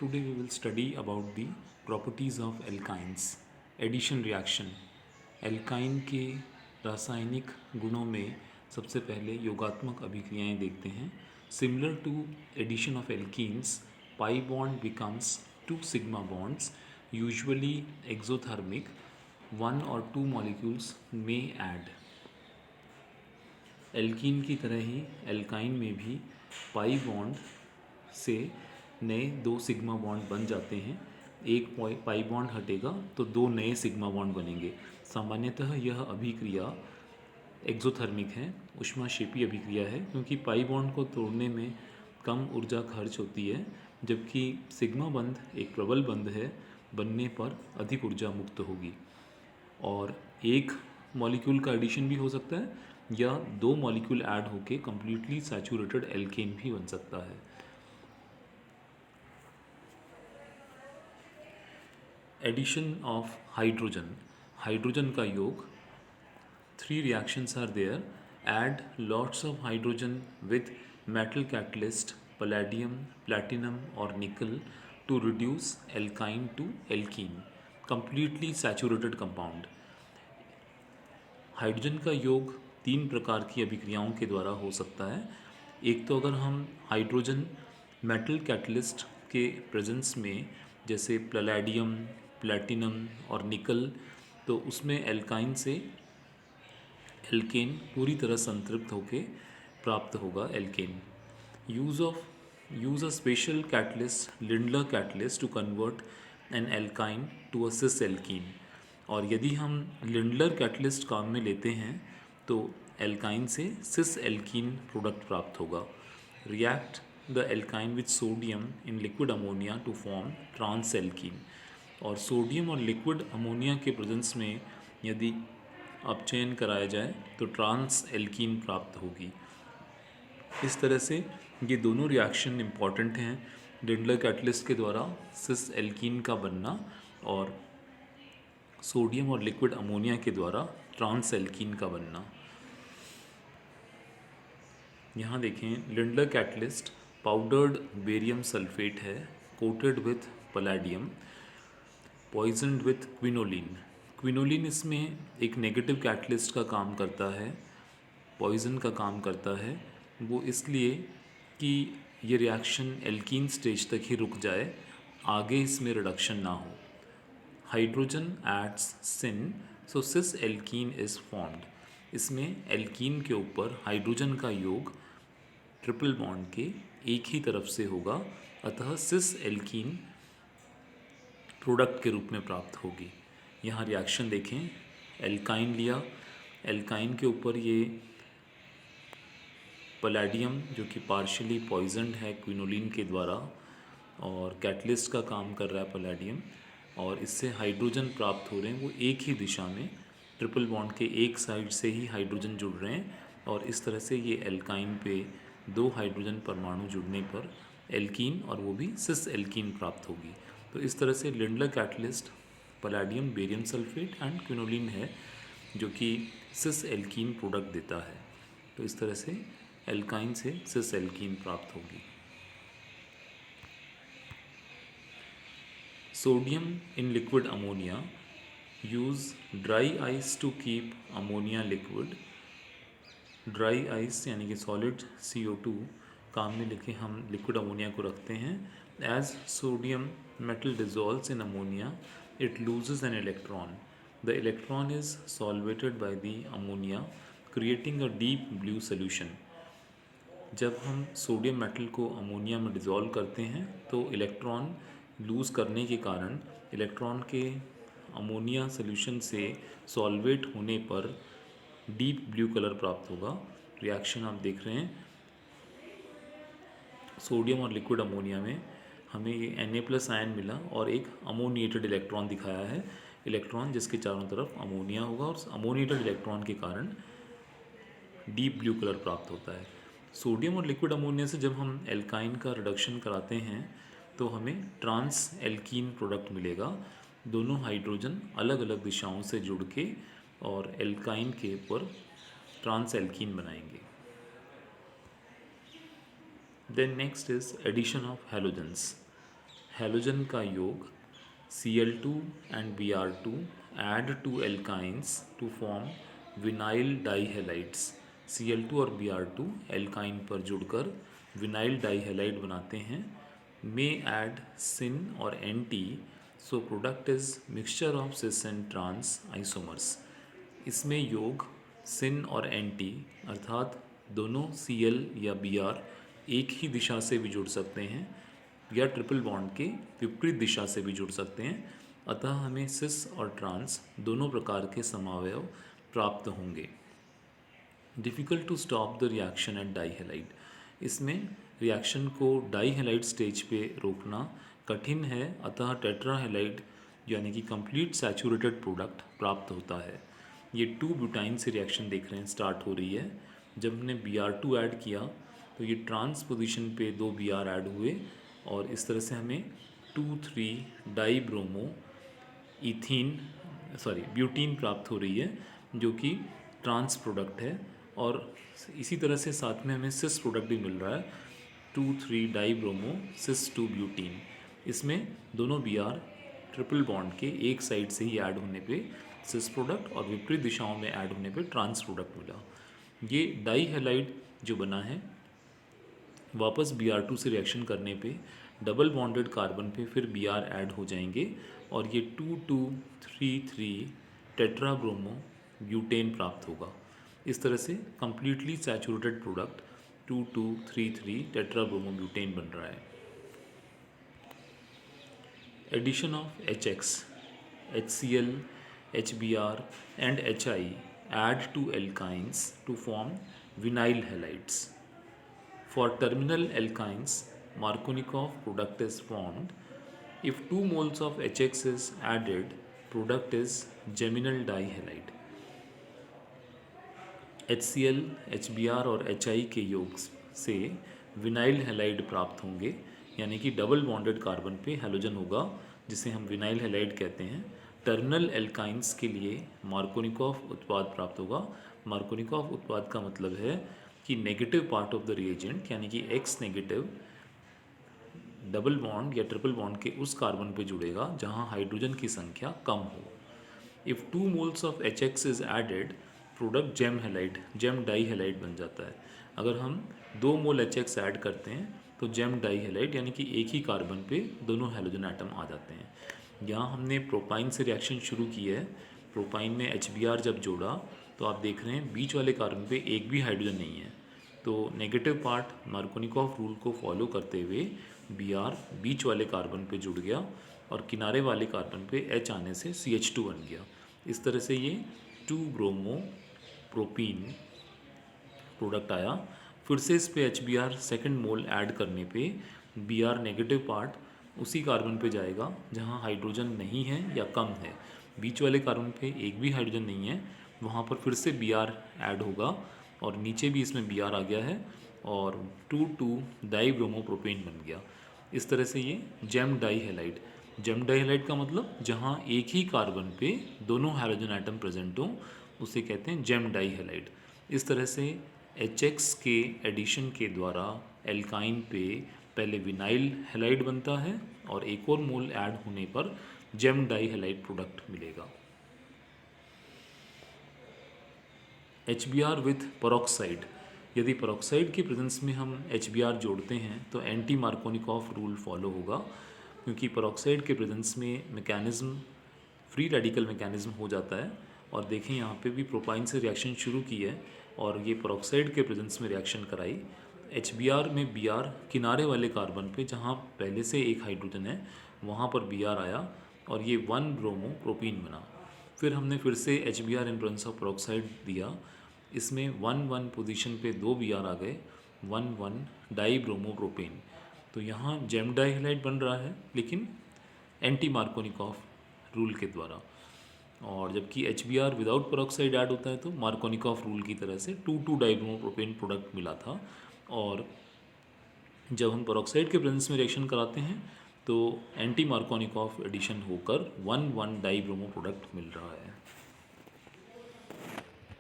Today we will study about the properties of alkynes. Addition reaction. Alkyne के रासायनिक गुणों में सबसे पहले योगात्मक अभिक्रियाएं देखते हैं. Similar to addition of alkenes, pi bond becomes two sigma bonds, usually exothermic. One और टू मॉलिक्यूल्स में ऐड. एल्कीन की तरह ही एल्काइन में भी पाई बॉन्ड से नए दो सिग्मा बॉन्ड बन जाते हैं. एक पाई बॉन्ड हटेगा तो दो नए सिग्मा बॉन्ड बनेंगे. सामान्यतः यह अभिक्रिया एक्सोथर्मिक है, ऊष्माक्षेपी अभिक्रिया है, क्योंकि पाई बॉन्ड को तोड़ने में कम ऊर्जा खर्च होती है, जबकि सिग्मा बंध एक प्रबल बंध है, बनने पर अधिक ऊर्जा मुक्त होगी. और एक मॉलिक्यूल का एडिशन भी हो सकता है या दो मॉलिक्यूल ऐड होके कंप्लीटली सैचुरेटेड एल्केन भी बन सकता है. Addition of hydrogen. हाइड्रोजन का योग. Three reactions are there. Add lots of hydrogen with metal catalyst palladium, platinum और nickel to reduce alkyne to alkene, completely saturated compound. Hydrogen का योग तीन प्रकार की अभिक्रियाओं के द्वारा हो सकता है. एक तो अगर हम हाइड्रोजन मेटल कैटलिस्ट के प्रेजेंस में, जैसे पैलेडियम, प्लैटिनम और निकल, तो उसमें एल्काइन से एल्केन पूरी तरह संतृप्त होकर प्राप्त होगा alkane. Use a special catalyst, Lindlar catalyst, to convert an alkyne to a cis alkene. और यदि हम लिंडलर कैटलिस्ट काम में लेते हैं तो एल्काइन से सिस एल्कीन प्रोडक्ट प्राप्त होगा. React the alkyne with sodium in liquid ammonia to form trans alkene. और सोडियम और लिक्विड अमोनिया के प्रेजेंस में यदि अपचयन कराया जाए तो ट्रांस एल्कीन प्राप्त होगी. इस तरह से ये दोनों रिएक्शन इम्पॉर्टेंट हैं. लिंडलर कैटलिस्ट के द्वारा सिस एल्कीन का बनना और सोडियम और लिक्विड अमोनिया के द्वारा ट्रांस एल्कीन का बनना. यहाँ देखें, Lindlar catalyst powdered barium sulphate है, coated with palladium, poisoned with quinoline. Quinoline इसमें एक नेगेटिव कैटलिस्ट का काम करता है, पॉइजन का काम करता है. वो इसलिए कि ये रिएक्शन एल्कीन स्टेज तक ही रुक जाए, आगे इसमें रिडक्शन ना हो. Hydrogen adds syn, so cis alkene is formed. इसमें एल्कीन के ऊपर हाइड्रोजन का योग ट्रिपल बॉन्ड के एक ही तरफ से होगा, अतः सिस एल्कीन प्रोडक्ट के रूप में प्राप्त होगी. यहाँ रिएक्शन देखें, एल्काइन लिया, एल्काइन के ऊपर ये पैलेडियम जो कि पार्शियली पॉइजनड है क्विनोलिन के द्वारा और कैटलिस्ट का काम कर रहा है पैलेडियम, और इससे हाइड्रोजन प्राप्त हो रहे हैं. वो एक ही दिशा में ट्रिपल बॉन्ड के एक साइड से ही हाइड्रोजन जुड़ रहे हैं, और इस तरह से ये एल्काइन पे दो हाइड्रोजन परमाणु जुड़ने पर एल्कीन, और वो भी सिस एल्कीन प्राप्त होगी. तो इस तरह से Lindlar catalyst palladium, barium sulphate and quinoline है जो कि सिस एल्कीन प्रोडक्ट देता है. तो इस तरह से एल्काइन से सिस एल्कीन प्राप्त होगी. Sodium in liquid ammonia. Use dry ice to keep ammonia liquid. Dry ice यानी कि सॉलिड CO2 काम में लेके हम लिक्विड अमोनिया को रखते हैं. As sodium metal dissolves in ammonia, it loses an electron. The electron is solvated by the ammonia, creating a deep blue solution. जब हम सोडियम मेटल को अमोनिया में डिज़ोल्व करते हैं तो इलेक्ट्रॉन लूज़ करने के कारण इलेक्ट्रॉन के अमोनिया सोल्यूशन से सॉल्वेट होने पर डीप ब्लू कलर प्राप्त होगा. रिएक्शन आप देख रहे हैं, सोडियम और लिक्विड अमोनिया में हमें ये Na+ आयन मिला और एक अमोनिएटेड इलेक्ट्रॉन दिखाया है. इलेक्ट्रॉन जिसके चारों तरफ अमोनिया होगा, और अमोनिएटेड इलेक्ट्रॉन के कारण डीप ब्लू कलर प्राप्त होता है. सोडियम और लिक्विड अमोनिया से जब हम एल्काइन का रिडक्शन कराते हैं तो हमें ट्रांस एल्कीन प्रोडक्ट मिलेगा. दोनों हाइड्रोजन अलग अलग दिशाओं से जुड़ के और एल्काइन के ऊपर ट्रांस एल्कीन बनाएंगे. Then next is addition of halogens. Halogen का योग Cl2 and Br2 add to alkynes to form vinyl dihalides. Cl2 और Br2 एल्काइन पर जुड़कर विनाइल डाइहेलाइड बनाते हैं। मे ऐड सिन और Nt, so product is mixture of cis and trans isomers. इसमें योग सिन और Nt अर्थात दोनों Cl या Br एक ही दिशा से भी जुड़ सकते हैं या ट्रिपल बॉन्ड के विपरीत दिशा से भी जुड़ सकते हैं, अतः हमें सिस और ट्रांस दोनों प्रकार के समावयव प्राप्त होंगे। Difficult to stop the reaction at dihalide. इसमें रिएक्शन को डाइहेलाइड स्टेज पे रोकना कठिन है, अतः टेट्राहेलाइड यानी कि कंप्लीट सैचुरेटेड प्रोडक्ट प्राप्त होता है। ये 2 ब्यूटाइन से रिएक्शन देख रहे हैं स्टार्ट हो रही है। जब हमने Br2 ऐड किया तो ये ट्रांस पोजीशन पे 2 Br ऐड हुए और इस तरह से हमें 2,3 डाई ब्रोमो ब्यूटीन प्राप्त हो रही है जो कि ट्रांस प्रोडक्ट है। और इसी तरह से साथ में हमें सिस प्रोडक्ट भी मिल रहा है 2,3 डाई ब्रोमो सिस 2 ब्यूटीन। इसमें दोनों Br ट्रिपल बॉन्ड के एक साइड से ही ऐड होने पे सिस प्रोडक्ट और विपरीत दिशाओं में ऐड होने पे ट्रांस प्रोडक्ट मिला। ये डाइहेलाइड जो बना है वापस Br2 से रिएक्शन करने पे डबल बॉन्डेड कार्बन पे फिर Br ऐड हो जाएंगे और ये 2,2,3,3 टेट्राब्रोमो ब्यूटेन प्राप्त होगा। इस तरह से completely saturated product 2,2,3,3 tetrabromo butane बन रहा है। Addition of HX, HCl, HBr and Hi add to alkynes to form vinyl halides. For terminal alkynes, Markovnikov product is formed. If 2 moles of HX is added, product is geminal dihalide. HCl, HBr और Hi के योग से vinyl halide प्राप्त होंगे, यानी कि double bonded carbon पे halogen होगा जिसे हम विनाइल हैलाइड कहते हैं। टर्मिनल एल्काइंस के लिए मार्कोनिकॉफ उत्पाद प्राप्त होगा। मार्कोनिकॉफ उत्पाद का मतलब है कि negative part of the reagent यानी कि X नेगेटिव डबल बॉन्ड या ट्रिपल बॉन्ड के उस कार्बन पे जुड़ेगा जहां हाइड्रोजन की संख्या कम हो। If 2 moles of HX is added, product gem halide, gem dihalide बन जाता है। अगर हम 2 मोल HX ऐड करते हैं तो जेम डाई हैलाइड यानी कि एक ही कार्बन पे दोनों हैलोजन एटम आ जाते हैं। यहाँ हमने प्रोपाइन से रिएक्शन शुरू की है। प्रोपाइन में HBr जब जोड़ा तो आप देख रहे हैं बीच वाले कार्बन पे एक भी हाइड्रोजन नहीं है, तो नेगेटिव पार्ट मार्कोनिकॉफ रूल को फॉलो करते हुए Br बीच वाले कार्बन पे जुड़ गया और किनारे वाले कार्बन पे H आने से CH2 बन गया। इस तरह से ये 2 ब्रोमो प्रोपीन प्रोडक्ट आया। फिर से इस पे HBr सेकेंड मोल ऐड करने पे Br नेगेटिव पार्ट उसी कार्बन पे जाएगा जहाँ हाइड्रोजन नहीं है या कम है। बीच वाले कार्बन पे एक भी हाइड्रोजन नहीं है, वहाँ पर फिर से Br ऐड होगा और नीचे भी इसमें Br आ गया है और 2,2 डाई ब्रोमोप्रोपेन बन गया। इस तरह से ये gem dihalide, gem dihalide का मतलब जहाँ एक ही कार्बन पे दोनों हाइड्रोजन एटम प्रेजेंट हों उसे कहते हैं जेम डाई हैलाइड। इस तरह से HX के एडिशन के द्वारा एल्काइन पे पहले विनाइल हैलाइड बनता है और एक और मोल ऐड होने पर जेम डाई हैलाइड प्रोडक्ट मिलेगा। HBr विथ पेरोक्साइड, यदि पेरोक्साइड के प्रेजेंस में हम HBr जोड़ते हैं तो एंटी मार्कोनिकॉफ रूल फॉलो होगा, क्योंकि पेरोक्साइड के प्रेजेंस में मैकेनिज्म फ्री रेडिकल मैकेनिज्म हो जाता है। और देखें यहाँ पे भी प्रोपाइन से रिएक्शन शुरू की है और ये पेरोक्साइड के प्रेजेंस में रिएक्शन कराई। HBr में Br किनारे वाले कार्बन पे जहाँ पहले से एक हाइड्रोजन है वहाँ पर Br आया और ये 1 ब्रोमो प्रोपीन बना। फिर हमने फिर से HBr in presence of peroxide दिया, इसमें 1,1 पोजीशन पे 2 Br आ गए, 1,1 डाई ब्रोमो प्रोपेन। तो यहाँ जेम डाई हैलाइड बन रहा है लेकिन एंटी मार्कोनिकॉफ रूल के द्वारा। और जबकि HBr विदाउट पेरोक्साइड ऐड होता है तो मार्कोनिकॉफ रूल की तरह से 2,2 डाइब्रोमोप्रोपेन प्रोडक्ट मिला था। और जब हम पेरोक्साइड के प्रेजेंस में रिएक्शन कराते हैं तो एंटी मार्कोनिकॉफ एडिशन होकर 1,1 डाइब्रोमो प्रोडक्ट मिल रहा है।